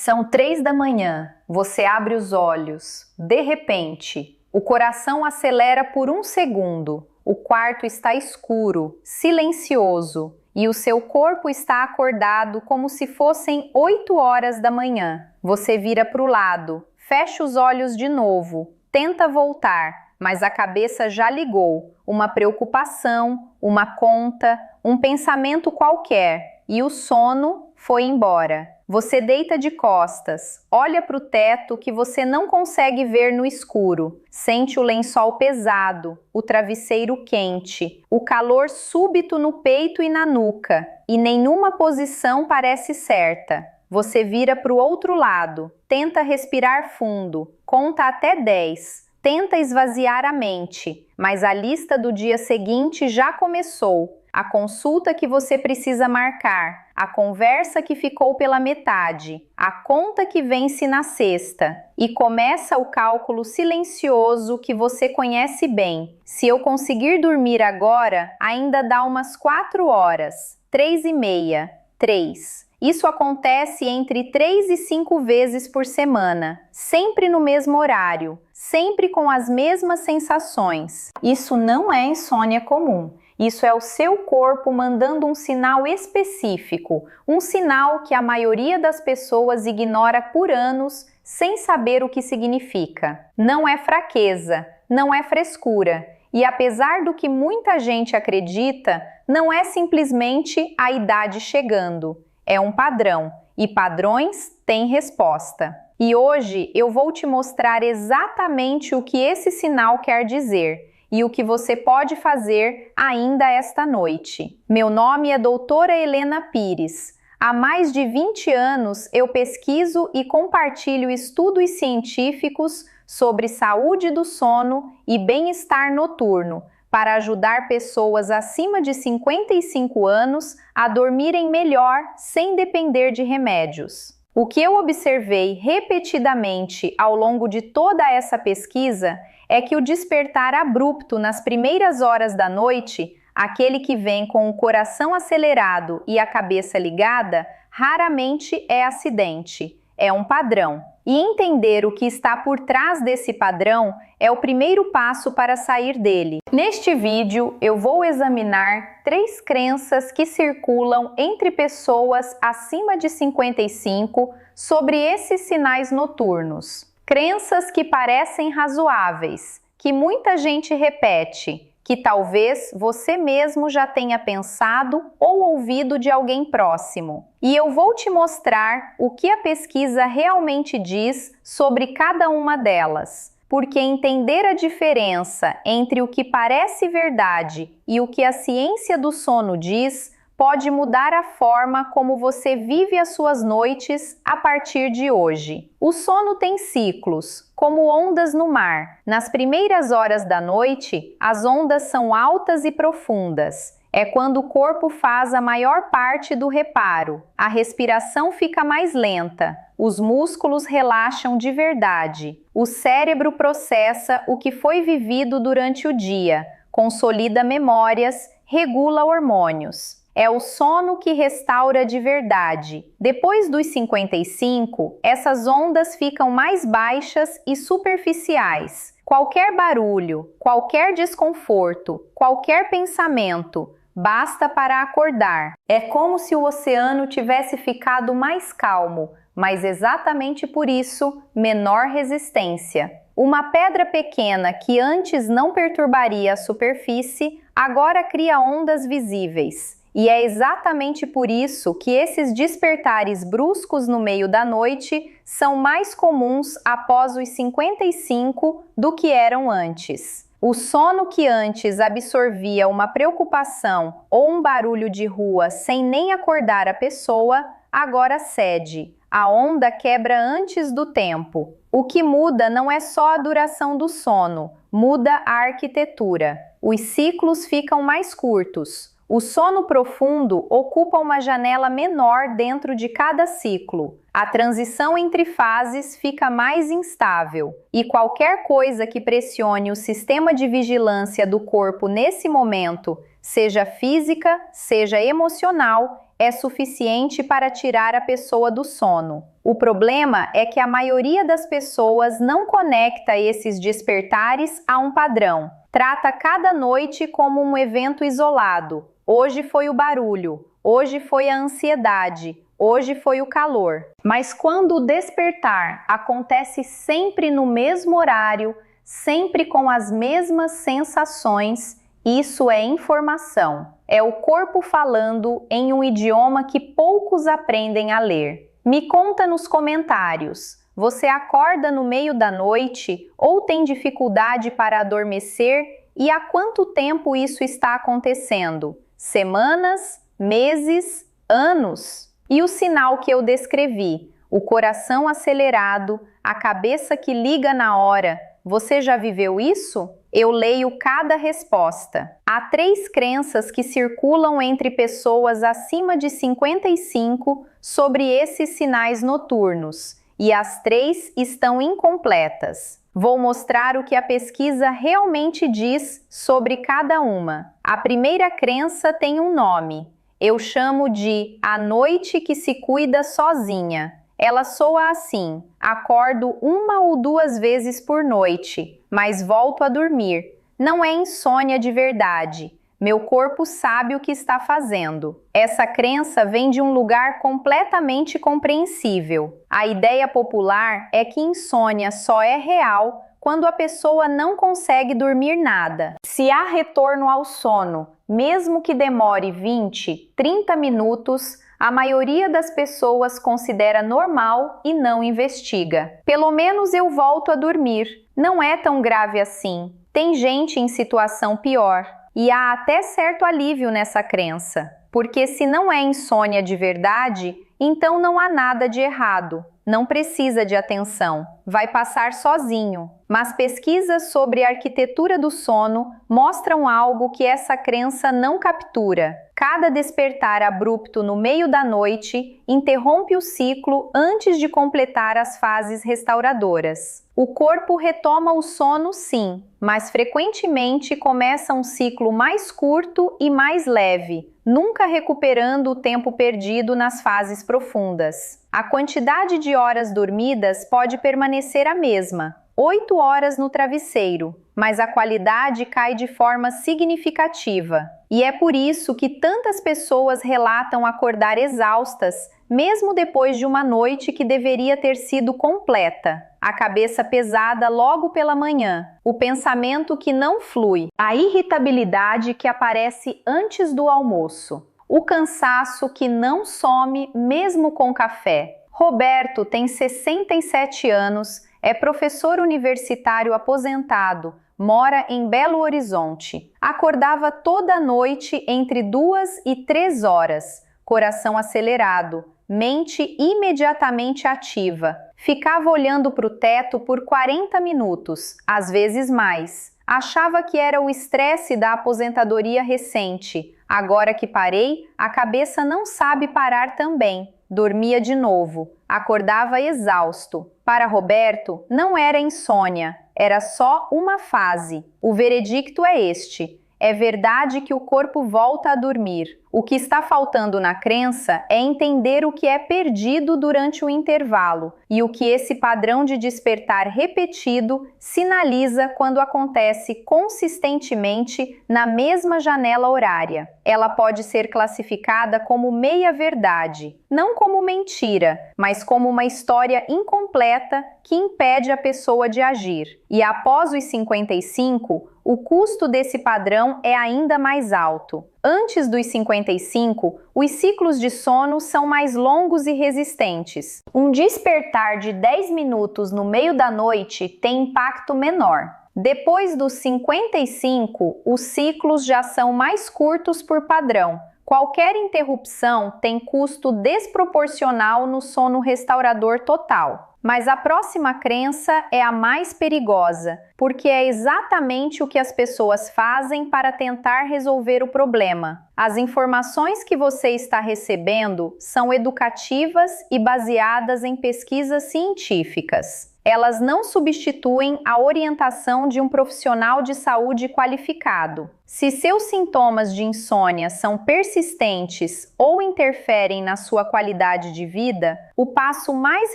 São 3 da manhã, você abre os olhos. De repente, o coração acelera por um segundo. O quarto está escuro, silencioso, e o seu corpo está acordado como se fossem 8 horas da manhã. Você vira para o lado, fecha os olhos de novo, tenta voltar, mas a cabeça já ligou. Uma preocupação, uma conta, um pensamento qualquer, e o sono foi embora. Você deita de costas, olha para o teto que você não consegue ver no escuro, sente o lençol pesado, o travesseiro quente, o calor súbito no peito e na nuca, e nenhuma posição parece certa. Você vira para o outro lado, tenta respirar fundo, conta até 10, tenta esvaziar a mente, mas a lista do dia seguinte já começou. A consulta que você precisa marcar, a conversa que ficou pela metade, a conta que vence na sexta. E começa o cálculo silencioso que você conhece bem. Se eu conseguir dormir agora, ainda dá umas 4 horas. 3h30. 3. Isso acontece entre 3 e 5 vezes por semana, sempre no mesmo horário, sempre com as mesmas sensações. Isso não é insônia comum. Isso é o seu corpo mandando um sinal específico, um sinal que a maioria das pessoas ignora por anos sem saber o que significa. Não é fraqueza, não é frescura. E apesar do que muita gente acredita, não é simplesmente a idade chegando. É um padrão, e padrões têm resposta. E hoje eu vou te mostrar exatamente o que esse sinal quer dizer e o que você pode fazer ainda esta noite. Meu nome é doutora Helena Pires. Há mais de 20 anos eu pesquiso e compartilho estudos científicos sobre saúde do sono e bem-estar noturno, para ajudar pessoas acima de 55 anos a dormirem melhor sem depender de remédios. O que eu observei repetidamente ao longo de toda essa pesquisa é que o despertar abrupto nas primeiras horas da noite, aquele que vem com o coração acelerado e a cabeça ligada, raramente é acidente, é um padrão. E entender o que está por trás desse padrão é o primeiro passo para sair dele. Neste vídeo, eu vou examinar 3 crenças que circulam entre pessoas acima de 55 sobre esses sinais noturnos. Crenças que parecem razoáveis, que muita gente repete, que talvez você mesmo já tenha pensado ou ouvido de alguém próximo. E eu vou te mostrar o que a pesquisa realmente diz sobre cada uma delas, porque entender a diferença entre o que parece verdade e o que a ciência do sono diz pode mudar a forma como você vive as suas noites a partir de hoje. O sono tem ciclos, como ondas no mar. Nas primeiras horas da noite, as ondas são altas e profundas. É quando o corpo faz a maior parte do reparo. A respiração fica mais lenta, os músculos relaxam de verdade. O cérebro processa o que foi vivido durante o dia, consolida memórias, regula hormônios. É o sono que restaura de verdade. Depois dos 55, essas ondas ficam mais baixas e superficiais. Qualquer barulho, qualquer desconforto, qualquer pensamento, basta para acordar. É como se o oceano tivesse ficado mais calmo, mas exatamente por isso, menor resistência. Uma pedra pequena que antes não perturbaria a superfície, agora cria ondas visíveis. E é exatamente por isso que esses despertares bruscos no meio da noite são mais comuns após os 55 do que eram antes. O sono que antes absorvia uma preocupação ou um barulho de rua sem nem acordar a pessoa, agora cede. A onda quebra antes do tempo. O que muda não é só a duração do sono, muda a arquitetura. Os ciclos ficam mais curtos. O sono profundo ocupa uma janela menor dentro de cada ciclo. A transição entre fases fica mais instável. E qualquer coisa que pressione o sistema de vigilância do corpo nesse momento, seja física, seja emocional, é suficiente para tirar a pessoa do sono. O problema é que a maioria das pessoas não conecta esses despertares a um padrão. Trata cada noite como um evento isolado. Hoje foi o barulho, hoje foi a ansiedade, hoje foi o calor. Mas quando o despertar acontece sempre no mesmo horário, sempre com as mesmas sensações, isso é informação. É o corpo falando em um idioma que poucos aprendem a ler. Me conta nos comentários. Você acorda no meio da noite ou tem dificuldade para adormecer? E há quanto tempo isso está acontecendo? Semanas, meses, anos? E o sinal que eu descrevi, o coração acelerado, a cabeça que liga na hora, você já viveu isso? Eu leio cada resposta. Há 3 crenças que circulam entre pessoas acima de 55 sobre esses sinais noturnos, e as 3 estão incompletas. Vou mostrar o que a pesquisa realmente diz sobre cada uma. A primeira crença tem um nome. Eu chamo de a noite que se cuida sozinha. Ela soa assim: acordo 1 ou 2 vezes por noite, mas volto a dormir. Não é insônia de verdade. Meu corpo sabe o que está fazendo. Essa crença vem de um lugar completamente compreensível. A ideia popular é que insônia só é real quando a pessoa não consegue dormir nada. Se há retorno ao sono, mesmo que demore 20, 30 minutos, a maioria das pessoas considera normal e não investiga. Pelo menos eu volto a dormir. Não é tão grave assim. Tem gente em situação pior. E há até certo alívio nessa crença. Porque se não é insônia de verdade, então não há nada de errado. Não precisa de atenção. Vai passar sozinho. Mas pesquisas sobre a arquitetura do sono mostram algo que essa crença não captura. Cada despertar abrupto no meio da noite interrompe o ciclo antes de completar as fases restauradoras. O corpo retoma o sono, sim, mas frequentemente começa um ciclo mais curto e mais leve, nunca recuperando o tempo perdido nas fases profundas. A quantidade de horas dormidas pode permanecer a mesma, 8 horas no travesseiro, mas a qualidade cai de forma significativa. E é por isso que tantas pessoas relatam acordar exaustas, mesmo depois de uma noite que deveria ter sido completa. A cabeça pesada logo pela manhã, o pensamento que não flui, a irritabilidade que aparece antes do almoço, o cansaço que não some mesmo com café. Roberto tem 67 anos, é professor universitário aposentado, mora em Belo Horizonte. Acordava toda noite entre 2 e 3 horas, coração acelerado, mente imediatamente ativa. Ficava olhando para o teto por 40 minutos, às vezes mais. Achava que era o estresse da aposentadoria recente. Agora que parei, a cabeça não sabe parar também. Dormia de novo. Acordava exausto. Para Roberto, não era insônia, era só uma fase. O veredicto é este: é verdade que o corpo volta a dormir. O que está faltando na crença é entender o que é perdido durante o intervalo e o que esse padrão de despertar repetido sinaliza quando acontece consistentemente na mesma janela horária. Ela pode ser classificada como meia-verdade, não como mentira, mas como uma história incompleta que impede a pessoa de agir. E após os 55, o custo desse padrão é ainda mais alto. Antes dos 55, os ciclos de sono são mais longos e resistentes. Um despertar de 10 minutos no meio da noite tem impacto menor. Depois dos 55, os ciclos já são mais curtos por padrão. Qualquer interrupção tem custo desproporcional no sono restaurador total. Mas a próxima crença é a mais perigosa, porque é exatamente o que as pessoas fazem para tentar resolver o problema. As informações que você está recebendo são educativas e baseadas em pesquisas científicas. Elas não substituem a orientação de um profissional de saúde qualificado. Se seus sintomas de insônia são persistentes ou interferem na sua qualidade de vida, o passo mais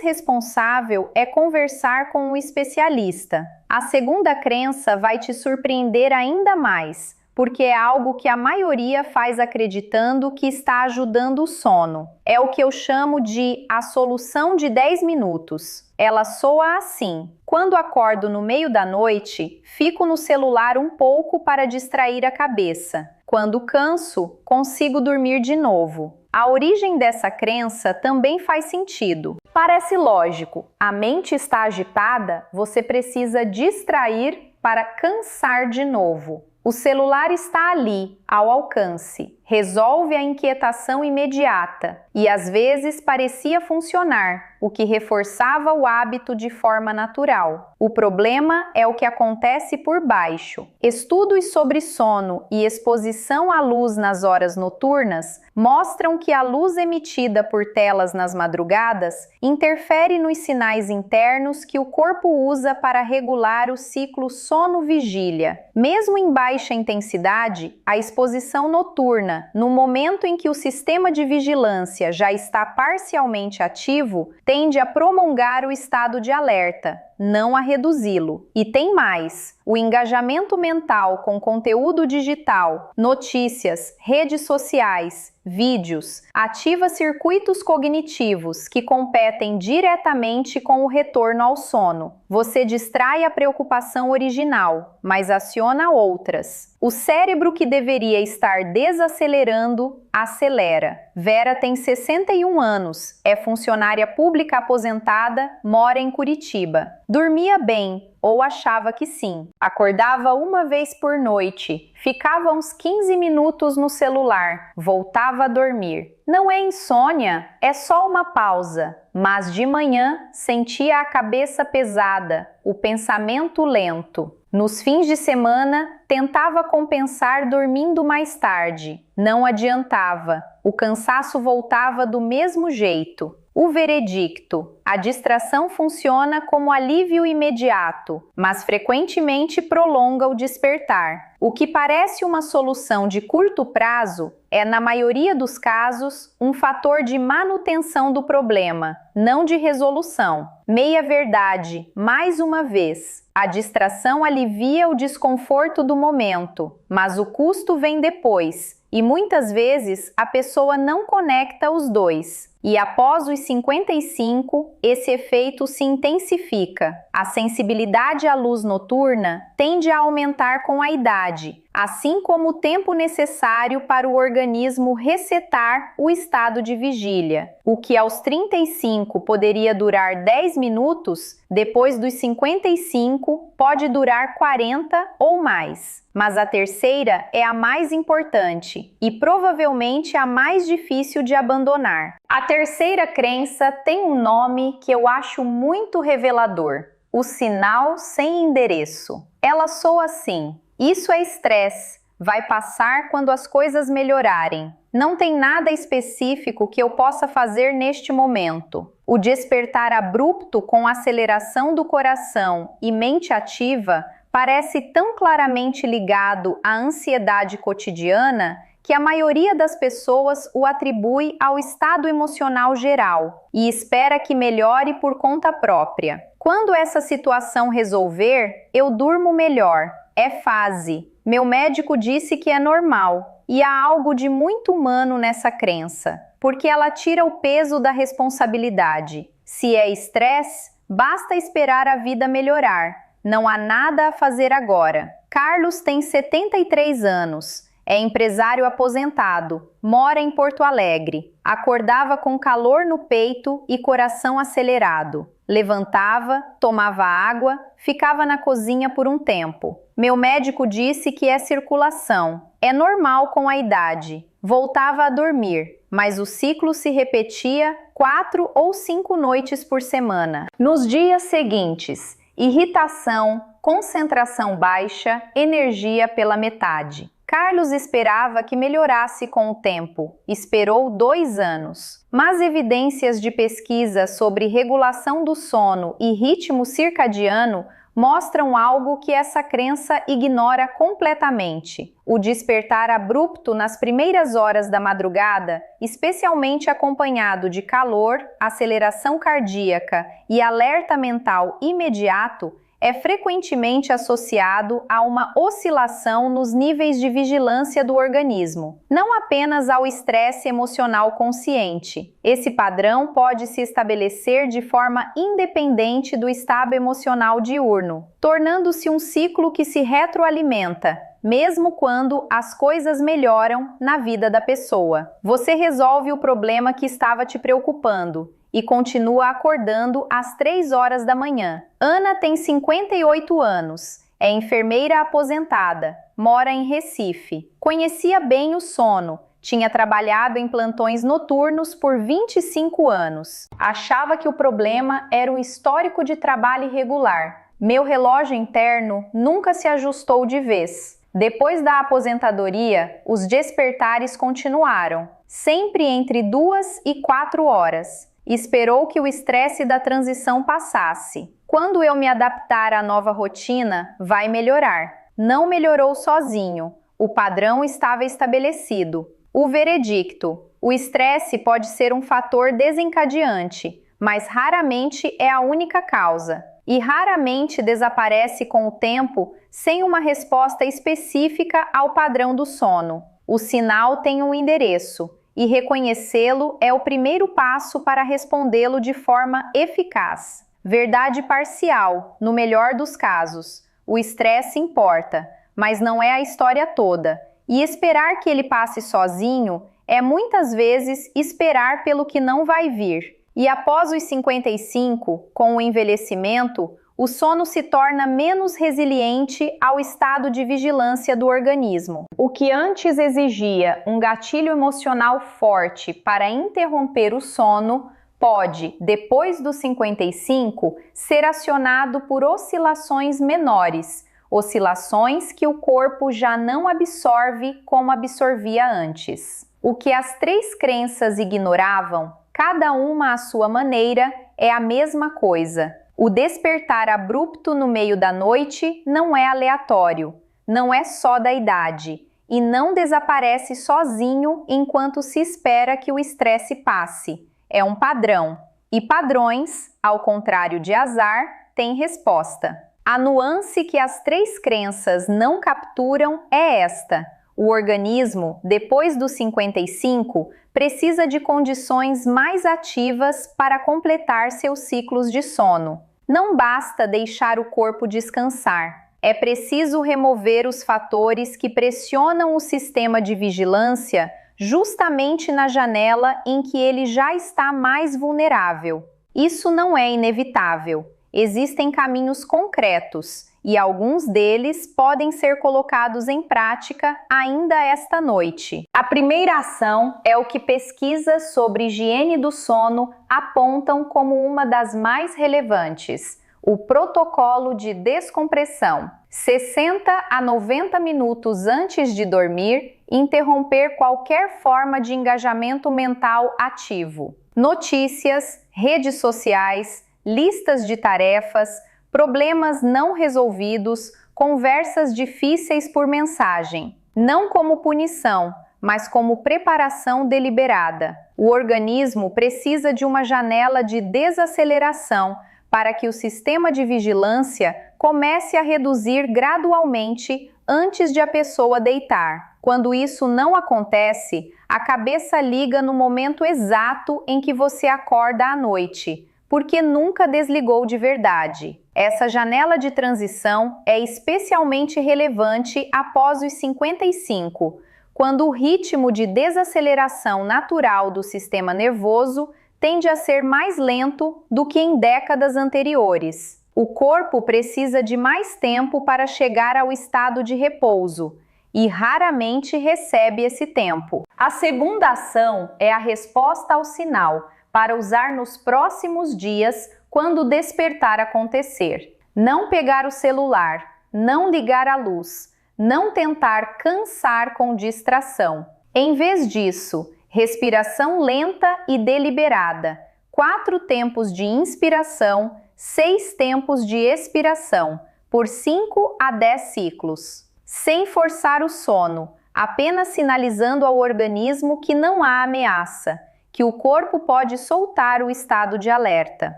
responsável é conversar com um especialista. A segunda crença vai te surpreender ainda mais, porque é algo que a maioria faz acreditando que está ajudando o sono. É o que eu chamo de a solução de 10 minutos. Ela soa assim: quando acordo no meio da noite, fico no celular um pouco para distrair a cabeça. Quando canso, consigo dormir de novo. A origem dessa crença também faz sentido. Parece lógico, a mente está agitada, você precisa distrair para cansar de novo. O celular está ali, ao alcance, resolve a inquietação imediata e às vezes parecia funcionar, o que reforçava o hábito de forma natural. O problema é o que acontece por baixo. Estudos sobre sono e exposição à luz nas horas noturnas mostram que a luz emitida por telas nas madrugadas interfere nos sinais internos que o corpo usa para regular o ciclo sono-vigília. Mesmo em baixa intensidade, a exposição noturna, no momento em que o sistema de vigilância já está parcialmente ativo, tende a prolongar o estado de alerta, não a reduzi-lo. E tem mais: o engajamento mental com conteúdo digital, notícias, redes sociais, vídeos, ativa circuitos cognitivos que competem diretamente com o retorno ao sono. Você distrai a preocupação original, mas aciona outras. O cérebro que deveria estar desacelerando, acelera. Vera tem 61 anos, é funcionária pública aposentada, mora em Curitiba. Dormia bem, ou achava que sim. Acordava uma vez por noite, ficava uns 15 minutos no celular, voltava a dormir. Não é insônia, é só uma pausa. Mas de manhã sentia a cabeça pesada, o pensamento lento. Nos fins de semana, tentava compensar dormindo mais tarde. Não adiantava. O cansaço voltava do mesmo jeito. O veredicto: a distração funciona como alívio imediato, mas frequentemente prolonga o despertar. O que parece uma solução de curto prazo é, na maioria dos casos, um fator de manutenção do problema, não de resolução. Meia-verdade, mais uma vez. A distração alivia o desconforto do momento, mas o custo vem depois. E muitas vezes a pessoa não conecta os dois. E após os 55, esse efeito se intensifica. A sensibilidade à luz noturna tende a aumentar com a idade, assim como o tempo necessário para o organismo resetar o estado de vigília. O que aos 35 poderia durar 10 minutos, depois dos 55 pode durar 40 ou mais. Mas a terceira é a mais importante e provavelmente a mais difícil de abandonar. A terceira crença tem um nome que eu acho muito revelador: o sinal sem endereço. Ela soa assim: isso é estresse, vai passar quando as coisas melhorarem. Não tem nada específico que eu possa fazer neste momento. O despertar abrupto com aceleração do coração e mente ativa parece tão claramente ligado à ansiedade cotidiana que a maioria das pessoas o atribui ao estado emocional geral e espera que melhore por conta própria. Quando essa situação resolver, eu durmo melhor. É fase. Meu médico disse que é normal. E há algo de muito humano nessa crença, porque ela tira o peso da responsabilidade. Se é estresse, basta esperar a vida melhorar. Não há nada a fazer agora. Carlos tem 73 anos. É empresário aposentado, mora em Porto Alegre. Acordava com calor no peito e coração acelerado. Levantava, tomava água, ficava na cozinha por um tempo. Meu médico disse que é circulação. É normal com a idade. Voltava a dormir, mas o ciclo se repetia 4 ou 5 noites por semana. Nos dias seguintes, irritação, concentração baixa, energia pela metade. Carlos esperava que melhorasse com o tempo. Esperou 2 anos. Mas evidências de pesquisa sobre regulação do sono e ritmo circadiano mostram algo que essa crença ignora completamente. O despertar abrupto nas primeiras horas da madrugada, especialmente acompanhado de calor, aceleração cardíaca e alerta mental imediato, é frequentemente associado a uma oscilação nos níveis de vigilância do organismo, não apenas ao estresse emocional consciente. Esse padrão pode se estabelecer de forma independente do estado emocional diurno, tornando-se um ciclo que se retroalimenta, mesmo quando as coisas melhoram na vida da pessoa. Você resolve o problema que estava te preocupando e continua acordando às 3 horas da manhã. Ana tem 58 anos, é enfermeira aposentada, mora em Recife. Conhecia bem o sono, tinha trabalhado em plantões noturnos por 25 anos. Achava que o problema era o histórico de trabalho irregular. Meu relógio interno nunca se ajustou de vez. Depois da aposentadoria, os despertares continuaram, sempre entre 2 e 4 horas. Esperou que o estresse da transição passasse. Quando eu me adaptar à nova rotina, vai melhorar. Não melhorou sozinho. O padrão estava estabelecido. O veredicto: o estresse pode ser um fator desencadeante, mas raramente é a única causa. E raramente desaparece com o tempo sem uma resposta específica ao padrão do sono. O sinal tem um endereço, e reconhecê-lo é o primeiro passo para respondê-lo de forma eficaz. Verdade parcial, no melhor dos casos. O estresse importa, mas não é a história toda. E esperar que ele passe sozinho é muitas vezes esperar pelo que não vai vir. E após os 55, com o envelhecimento, o sono se torna menos resiliente ao estado de vigilância do organismo. O que antes exigia um gatilho emocional forte para interromper o sono, pode, depois dos 55, ser acionado por oscilações menores, oscilações que o corpo já não absorve como absorvia antes. O que as 3 crenças ignoravam, cada uma à sua maneira, é a mesma coisa. O despertar abrupto no meio da noite não é aleatório, não é só da idade e não desaparece sozinho enquanto se espera que o estresse passe. É um padrão. E padrões, ao contrário de azar, têm resposta. A nuance que as 3 crenças não capturam é esta: o organismo, depois dos 55, precisa de condições mais ativas para completar seus ciclos de sono. Não basta deixar o corpo descansar. É preciso remover os fatores que pressionam o sistema de vigilância justamente na janela em que ele já está mais vulnerável. Isso não é inevitável. Existem caminhos concretos e alguns deles podem ser colocados em prática ainda esta noite. A primeira ação é o que pesquisas sobre higiene do sono apontam como uma das mais relevantes: o protocolo de descompressão. 60 a 90 minutos antes de dormir, interromper qualquer forma de engajamento mental ativo. Notícias, redes sociais, listas de tarefas, problemas não resolvidos, conversas difíceis por mensagem. Não como punição, mas como preparação deliberada. O organismo precisa de uma janela de desaceleração para que o sistema de vigilância comece a reduzir gradualmente antes de a pessoa deitar. Quando isso não acontece, a cabeça liga no momento exato em que você acorda à noite, porque nunca desligou de verdade. Essa janela de transição é especialmente relevante após os 55, quando o ritmo de desaceleração natural do sistema nervoso tende a ser mais lento do que em décadas anteriores. O corpo precisa de mais tempo para chegar ao estado de repouso e raramente recebe esse tempo. A segunda ação é a resposta ao sinal, para usar nos próximos dias quando o despertar acontecer. Não pegar o celular, não ligar a luz, Não tentar cansar com distração. Em vez disso, respiração lenta e deliberada. 4 tempos de inspiração, 6 tempos de expiração, por 5 a 10 ciclos. Sem forçar o sono, apenas sinalizando ao organismo que não há ameaça, que o corpo pode soltar o estado de alerta.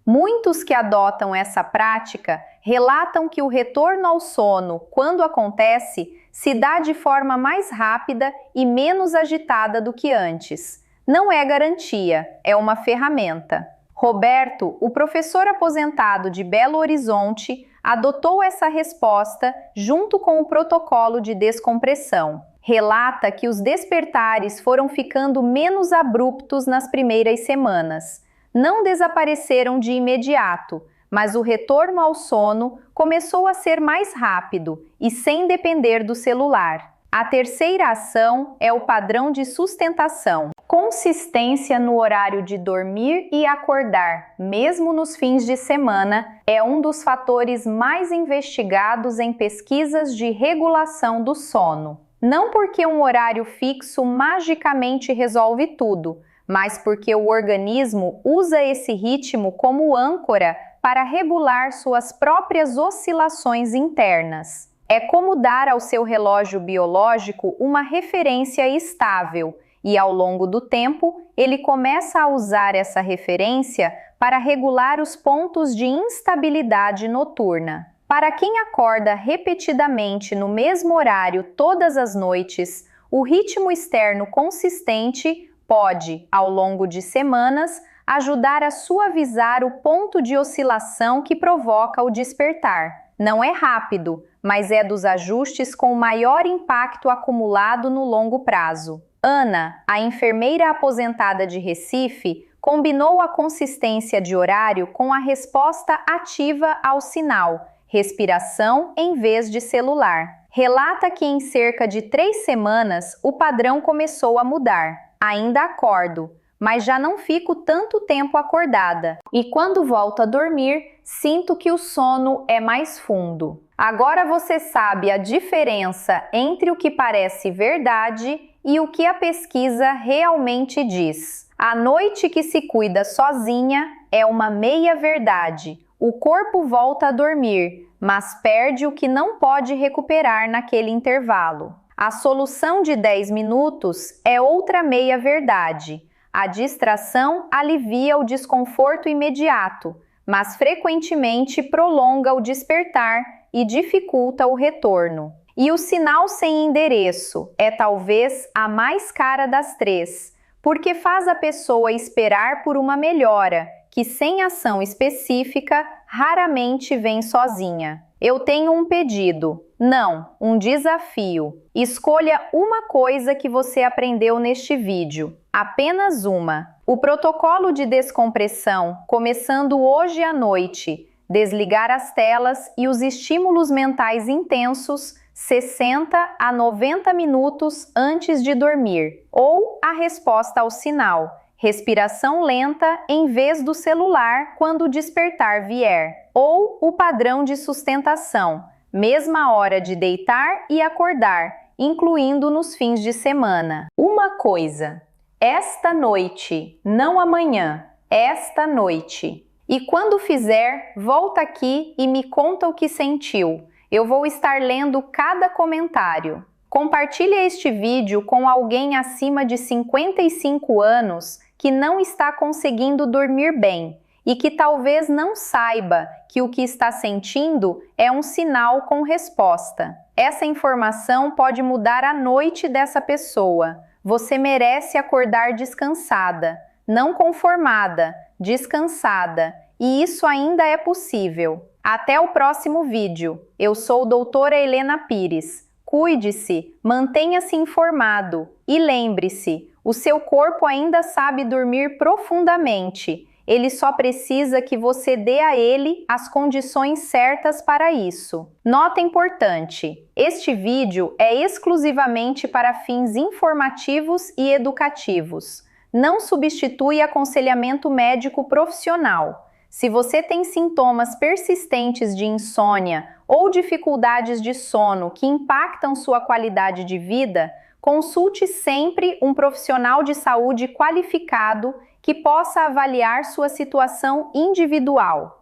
Muitos que adotam essa prática relatam que o retorno ao sono, quando acontece, se dá de forma mais rápida e menos agitada do que antes. Não é garantia, é uma ferramenta. Roberto, o professor aposentado de Belo Horizonte, adotou essa resposta junto com o protocolo de descompressão. Relata que os despertares foram ficando menos abruptos nas primeiras semanas. Não desapareceram de imediato, mas o retorno ao sono começou a ser mais rápido e sem depender do celular. A terceira ação é o padrão de sustentação. Consistência no horário de dormir e acordar, mesmo nos fins de semana, é um dos fatores mais investigados em pesquisas de regulação do sono. Não porque um horário fixo magicamente resolve tudo, mas porque o organismo usa esse ritmo como âncora para regular suas próprias oscilações internas. É como dar ao seu relógio biológico uma referência estável e, ao longo do tempo, ele começa a usar essa referência para regular os pontos de instabilidade noturna. Para quem acorda repetidamente no mesmo horário todas as noites, o ritmo externo consistente pode, ao longo de semanas, ajudar a suavizar o ponto de oscilação que provoca o despertar. Não é rápido, mas é dos ajustes com maior impacto acumulado no longo prazo. Ana, a enfermeira aposentada de Recife, combinou a consistência de horário com a resposta ativa ao sinal, respiração em vez de celular. Relata que em cerca de 3 semanas o padrão começou a mudar. Ainda acordo, mas já não fico tanto tempo acordada. E quando volto a dormir, sinto que o sono é mais fundo. Agora você sabe a diferença entre o que parece verdade e o que a pesquisa realmente diz. A noite que se cuida sozinha é uma meia-verdade. O corpo volta a dormir, mas perde o que não pode recuperar naquele intervalo. A solução de 10 minutos é outra meia-verdade. A distração alivia o desconforto imediato, mas frequentemente prolonga o despertar e dificulta o retorno. E o sinal sem endereço é talvez a mais cara das 3, porque faz a pessoa esperar por uma melhora, que sem ação específica raramente vem sozinha. Eu tenho um pedido, não, um desafio. Escolha uma coisa que você aprendeu neste vídeo, apenas uma. O protocolo de descompressão, começando hoje à noite, desligar as telas e os estímulos mentais intensos 60 a 90 minutos antes de dormir, ou a resposta ao sinal, respiração lenta em vez do celular quando o despertar vier, ou o padrão de sustentação, mesma hora de deitar e acordar, incluindo nos fins de semana. Uma coisa, esta noite, não amanhã, esta noite. E quando fizer, volta aqui e me conta o que sentiu. Eu vou estar lendo cada comentário. Compartilhe este vídeo com alguém acima de 55 anos que não está conseguindo dormir bem e que talvez não saiba que o que está sentindo é um sinal com resposta. Essa informação pode mudar a noite dessa pessoa. Você merece acordar descansada, não conformada, descansada, e isso ainda é possível. Até o próximo vídeo. Eu sou doutora Helena Pires. Cuide-se, mantenha-se informado e lembre-se, o seu corpo ainda sabe dormir profundamente. Ele só precisa que você dê a ele as condições certas para isso. Nota importante: este vídeo é exclusivamente para fins informativos e educativos. Não substitui aconselhamento médico profissional. Se você tem sintomas persistentes de insônia ou dificuldades de sono que impactam sua qualidade de vida, consulte sempre um profissional de saúde qualificado que possa avaliar sua situação individual.